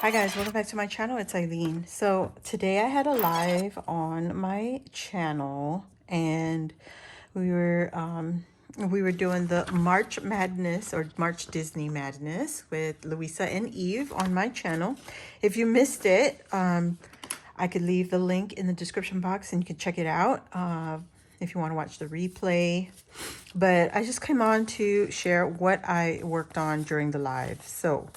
Hi guys, welcome back to my channel. It's Eileen. So today I had a live on my channel and we were doing the March Madness or March Disney Madness with Luisa and Eve on my channel. If you missed it, I could leave the link in the description box and you can check it out if you want to watch the replay. But I just came on to share what I worked on during the live. So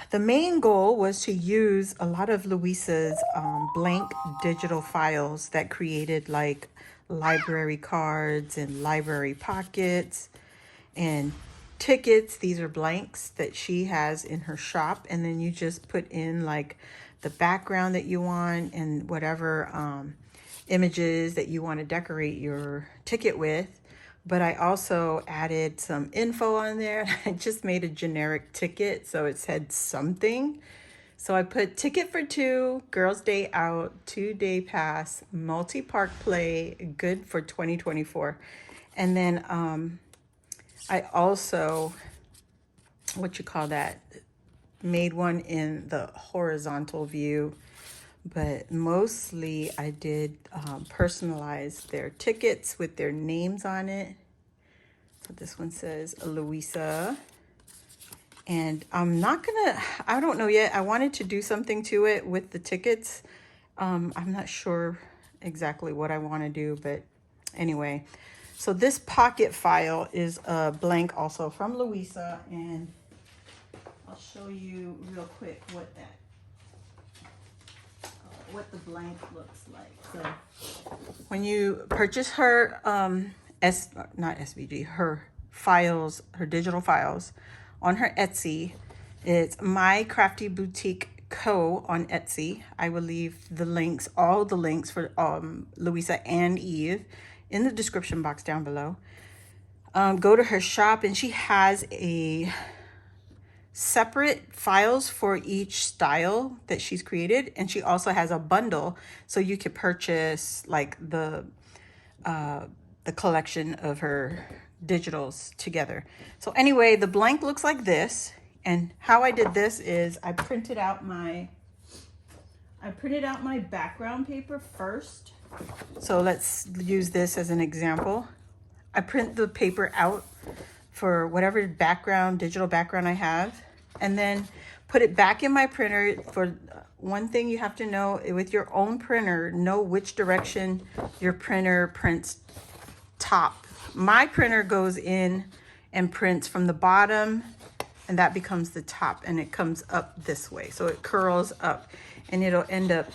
the main goal was to use a lot of Luisa's blank digital files that created like library cards and library pockets and tickets. These are blanks that she has in her shop. And then you just put in like the background that you want and whatever images that you want to decorate your ticket with. But I also added some info on there. I just made a generic ticket so it said something. So I put ticket for two, girls day out, 2-day pass, multi-park play, good for 2024. And then I also, made one in the horizontal view. But mostly I did personalize their tickets with their names on it. So this one says Luisa. And I don't know yet. I wanted to do something to it with the tickets. I'm not sure exactly what I want to do, but anyway. So this pocket file is a blank also from Luisa. And I'll show you real quick what the blank looks like. So when you purchase her not SVG, her files, her digital files on her Etsy, it's My Crafty Boutique Co. on Etsy. I will leave the links, all the links for Luisa and Eve in the description box down below. Go to her shop and she has a separate files for each style that she's created, and she also has a bundle so you could purchase like the collection of her digitals together. So anyway, the blank looks like this, and how I did this is I printed out my background paper first. So let's use this as an example. I print the paper out for whatever digital background I have, and then put it back in my printer. For one thing you have to know with your own printer, know which direction your printer prints top. My printer goes in and prints from the bottom, and that becomes the top, and it comes up this way. So it curls up and it'll end up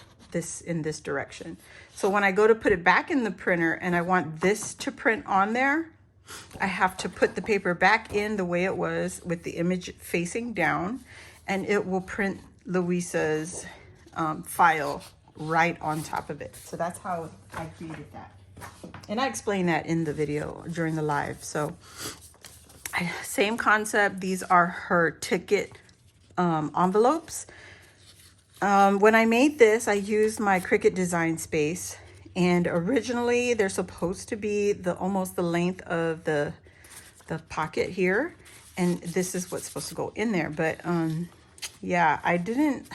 in this direction. So when I go to put it back in the printer and I want this to print on there, I have to put the paper back in the way it was with the image facing down, and it will print Luisa's file right on top of it. So that's how I created that. And I explained that in the video during the live. So same concept. These are her ticket envelopes. When I made this, I used my Cricut Design Space. And originally they're supposed to be almost the length of the pocket here. And this is what's supposed to go in there. But yeah, I didn't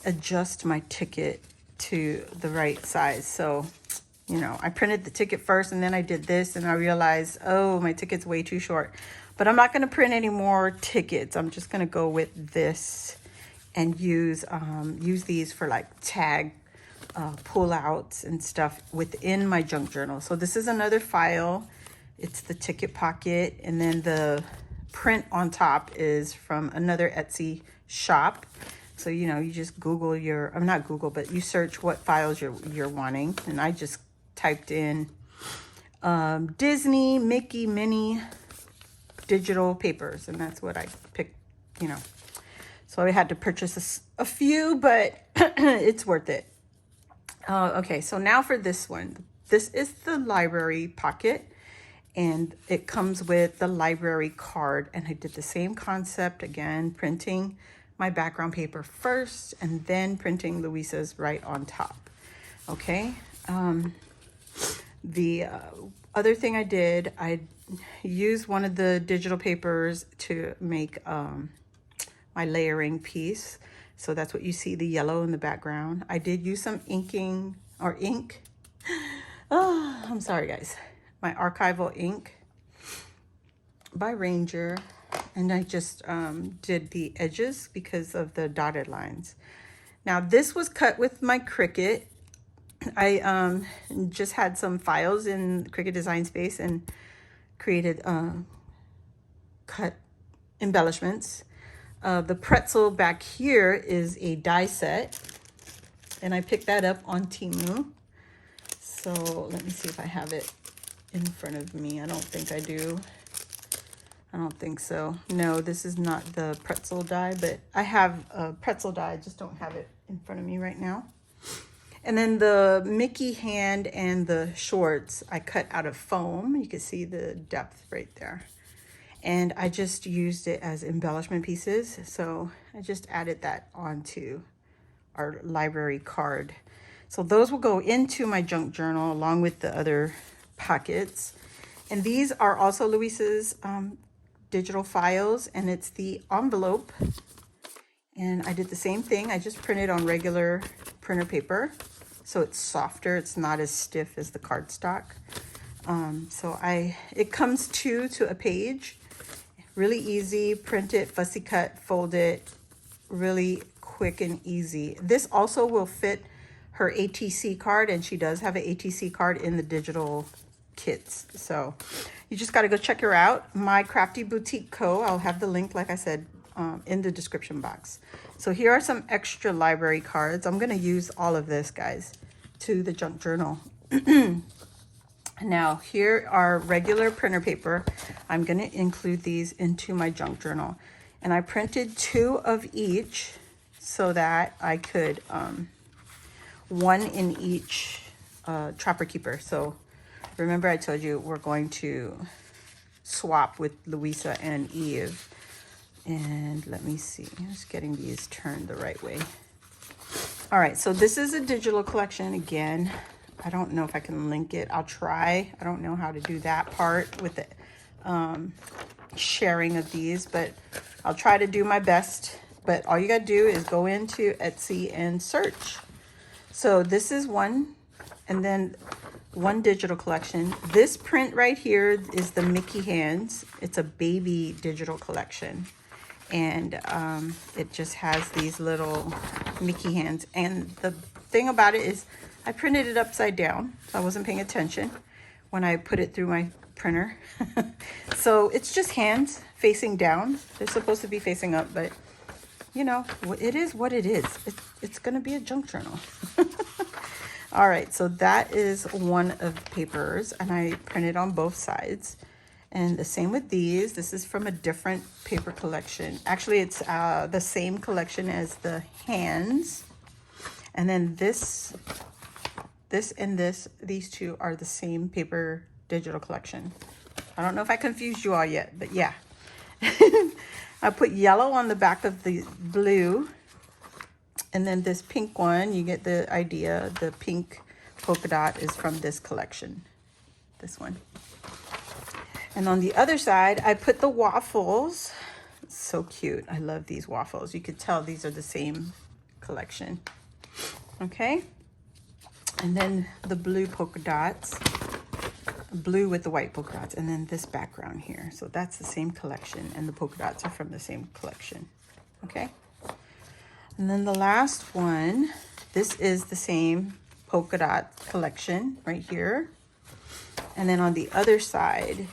adjust my ticket to the right size. So, you know, I printed the ticket first and then I did this and I realized, oh, my ticket's way too short. But I'm not going to print any more tickets. I'm just going to go with this and use these for like tag pull-outs and stuff within my junk journal. So this is another file. It's the ticket pocket, and then the print on top is from another Etsy shop. So, you know, you just Google not Google, but you search what files you're wanting. And I just typed in Disney, Mickey, Minnie digital papers, and that's what I picked, you know. So I had to purchase a few, but it's worth it. Okay, so now for this one. This is the library pocket, and it comes with the library card. And I did the same concept again, printing my background paper first and then printing Luisa's right on top. Okay, the other thing I did, I used one of the digital papers to make my layering piece. So that's what you see, the yellow in the background. I did use some inking or ink. Oh, I'm sorry guys. My archival ink by Ranger. And I just did the edges because of the dotted lines. Now this was cut with my Cricut. I just had some files in Cricut Design Space and created cut embellishments. The pretzel back here is a die set, and I picked that up on Temu. So let me see if I have it in front of me. I don't think I do. I don't think so. No, this is not the pretzel die, but I have a pretzel die. I just don't have it in front of me right now. And then the Mickey hand and the shorts I cut out of foam. You can see the depth right there. And I just used it as embellishment pieces. So I just added that onto our library card. So those will go into my junk journal along with the other pockets. And these are also Luisa's digital files, and it's the envelope. And I did the same thing. I just printed on regular printer paper. So it's softer, it's not as stiff as the cardstock. It comes two to a page, really easy, print it, fussy cut, fold it, really quick and easy. This also will fit her ATC card, and she does have an ATC card in the digital kits. So you just gotta go check her out. My Crafty Boutique Co. I'll have the link, like I said, in the description box. So here are some extra library cards. I'm gonna use all of this, guys, to the junk journal. Now here are regular printer paper. I'm gonna include these into my junk journal. And I printed 2 of each so that I could, 1 in each Trapper Keeper. So remember I told you we're going to swap with Luisa and Eve. And let me see, I'm just getting these turned the right way. All right, so this is a digital collection again. I don't know if I can link it. I'll try. I don't know how to do that part with the sharing of these, but I'll try to do my best. But all you gotta do is go into Etsy and search. So this is one, and then one digital collection. This print right here is the Mickey hands. It's a baby digital collection. And it just has these little Mickey hands. And the thing about it is I printed it upside down, so I wasn't paying attention when I put it through my printer. So it's just hands facing down. They're supposed to be facing up, but you know, it is what it is. It's gonna be a junk journal. All right, so that is one of the papers, and I printed on both sides. And the same with these. This is from a different paper collection. Actually, it's the same collection as the hands. And then this and these two are the same paper digital collection. I don't know if I confused you all yet, but yeah. I put yellow on the back of the blue. And then this pink one, you get the idea. The pink polka dot is from this collection. This one. And on the other side, I put the waffles. It's so cute. I love these waffles. You could tell these are the same collection. Okay. And then the blue polka dots. Blue with the white polka dots. And then this background here. So that's the same collection. And the polka dots are from the same collection. Okay. And then the last one. This is the same polka dot collection right here. And then on the other side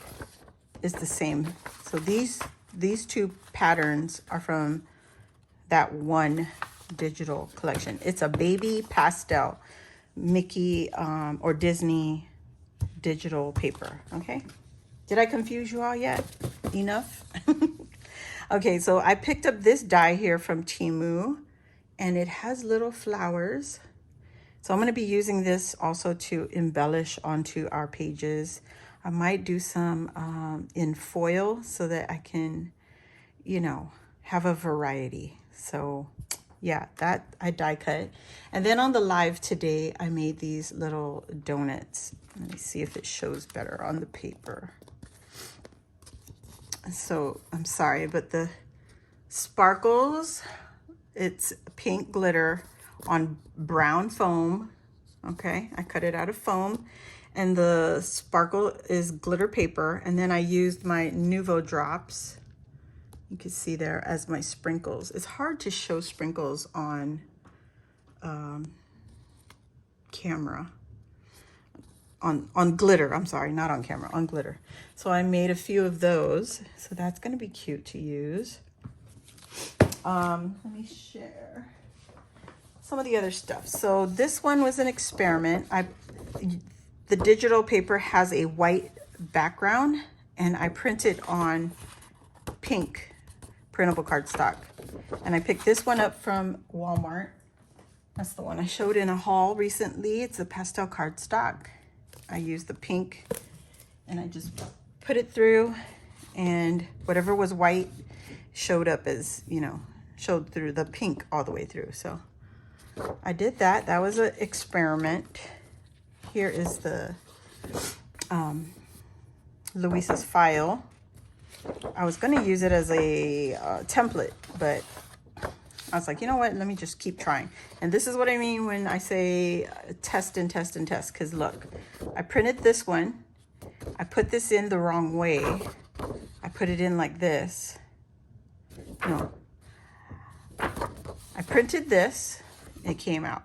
is the same. So these two patterns are from that one digital collection. It's a baby pastel Mickey or Disney digital paper. Okay, did I confuse you all yet? Enough. Okay, so I picked up this die here from Temu, and it has little flowers. So I'm going to be using this also to embellish onto our pages. I might do some in foil so that I can, you know, have a variety. So yeah, that I die cut. And then on the live today, I made these little donuts. Let me see if it shows better on the paper. So I'm sorry, but the sparkles. It's pink glitter on brown foam. Okay, I cut it out of foam, and the sparkle is glitter paper. And then I used my Nuvo drops. You can see there as my sprinkles. It's hard to show sprinkles on camera. On glitter, I'm sorry, not on camera, on glitter. So I made a few of those. So that's gonna be cute to use. Let me share some of the other stuff. So this one was an experiment. The digital paper has a white background, and I printed on pink printable cardstock. And I picked this one up from Walmart. That's the one I showed in a haul recently. It's a pastel cardstock. I used the pink, and I just put it through, and whatever was white showed up as, you know, showed through the pink all the way through. So I did that. That was an experiment. Here is the Luisa's file. I was going to use it as a template, but I was like, you know what? Let me just keep trying. And this is what I mean when I say test and test and test. Because look, I printed this one. I put this in the wrong way. I put it in like this. No. I printed this. It came out,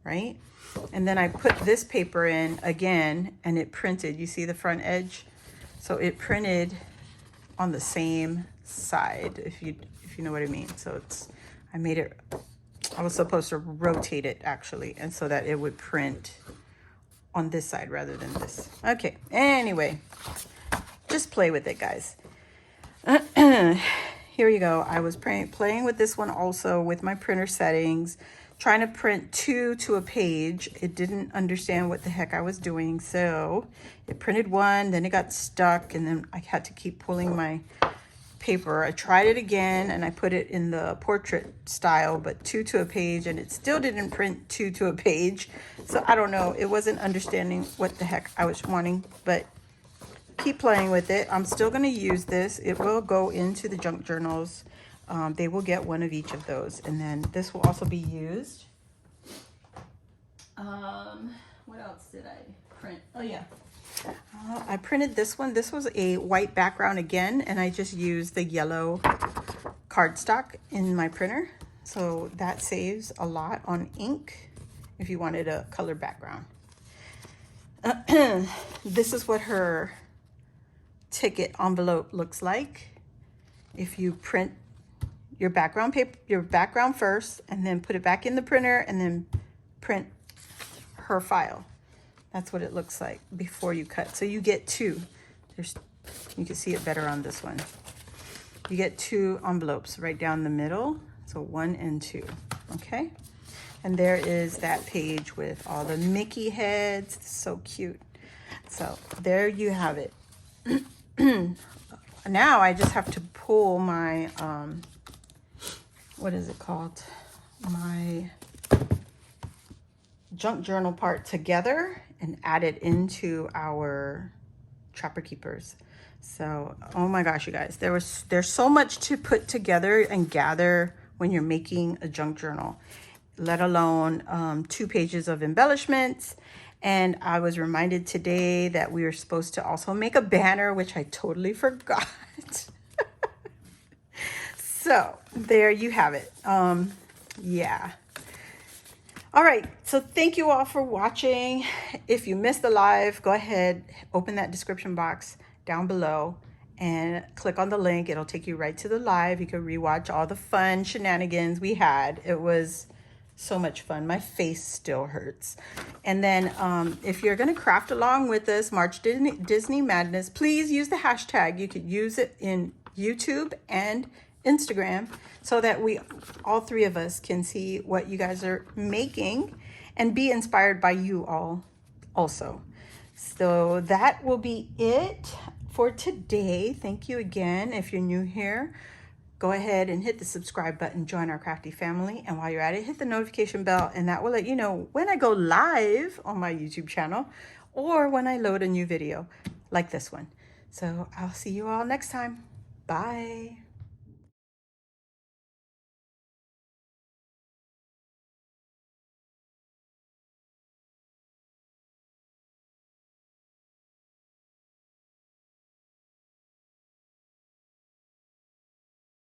right? And then I put this paper in again, and it printed. You see the front edge? So it printed on the same side, if you know what I mean. So it's, I made it, I was supposed to rotate it actually, and so that it would print on this side rather than this. Okay, anyway, just play with it, guys. Here you go. I was playing with this one also with my printer settings, trying to print 2 to a page. It didn't understand what the heck I was doing, so it printed 1, then it got stuck, and then I had to keep pulling my paper. I tried it again, and I put it in the portrait style, but 2 to a page, and it still didn't print 2 to a page. So I don't know. It wasn't understanding what the heck I was wanting, but keep playing with it. I'm still going to use this. It will go into the junk journals. They will get one of each of those, and then this will also be used. What else did I print? Oh yeah, I printed this one. This was a white background again, and I just used the yellow cardstock in my printer, so that saves a lot on ink if you wanted a color background. This is what her ticket envelope looks like. If you print your background paper, your background first, and then put it back in the printer, and then print her file. That's what it looks like before you cut. So you get 2. You can see it better on this one. You get 2 envelopes right down the middle. So 1 and 2, okay? And there is that page with all the Mickey heads. It's so cute. So there you have it. Now I just have to pull my, what is it called? My junk journal part together and add it into our Trapper Keepers. So, oh my gosh, you guys, there's so much to put together and gather when you're making a junk journal, let alone 2 pages of embellishments. And I was reminded today that we were supposed to also make a banner, which I totally forgot. So there you have it. Yeah. All right. So thank you all for watching. If you missed the live, go ahead, open that description box down below and click on the link. It'll take you right to the live. You can rewatch all the fun shenanigans we had. It was so much fun. My face still hurts. And then if you're going to craft along with us, March Disney Madness, please use the hashtag. You could use it in YouTube and Instagram so that all 3 of us can see what you guys are making and be inspired by you all also. So that will be it for today. Thank you again. If you're new here, go ahead and hit the subscribe button, join our crafty family. And while you're at it, hit the notification bell, and that will let you know when I go live on my YouTube channel or when I load a new video like this one. So I'll see you all next time. Bye.